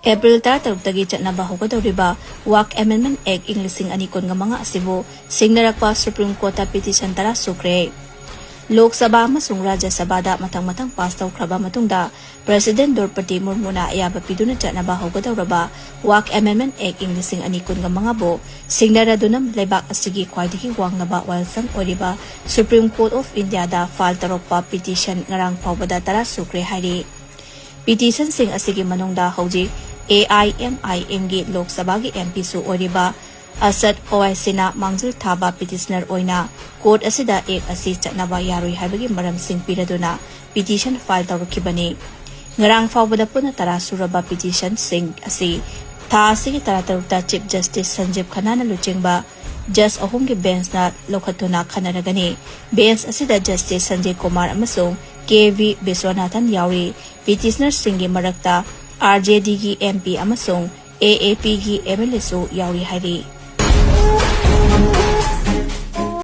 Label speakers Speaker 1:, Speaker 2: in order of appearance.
Speaker 1: April tarutagi chatnaba hogadoriba WAC Amendment Act Englishing ani kon nga mga asibo singnarakpa Supreme Court petition tara sukre. Lok Sabha amasung Rajya Sabha da matang-matang pass tawkraba matungda President Draupadi Murmu na ayaba piduna chatnaba hogadoraba WAC Amendment Act Englishing ani kon nga mga bo singnaradunam laibak asigi khwaidagi wangnaba walsang oriba Supreme Court of India da file taropa petition ngarang phawbada tara sukre hairi. Petition sing asigi manungda hojik AIMIM gi Lok Sabha gi MP su oriba Asad Owaisina Mangzul Thaba petitioner oina court asida ek asi chatnaba yaroi haibagi maram sing piraduna petition file tawrukibani ngarang fawbada puna tara suraba petition sing asi tha asigi tara tarukta Chief Justice Sanjeev Khanna na luchingba Judge ahum gi bench na lokhatuna khanaragani bench asida Justice Sanjay Kumar amasung KV Biswanathan yauri petitioner singi marakta RJD gi MP amasung AAP gi MLA su yauri hari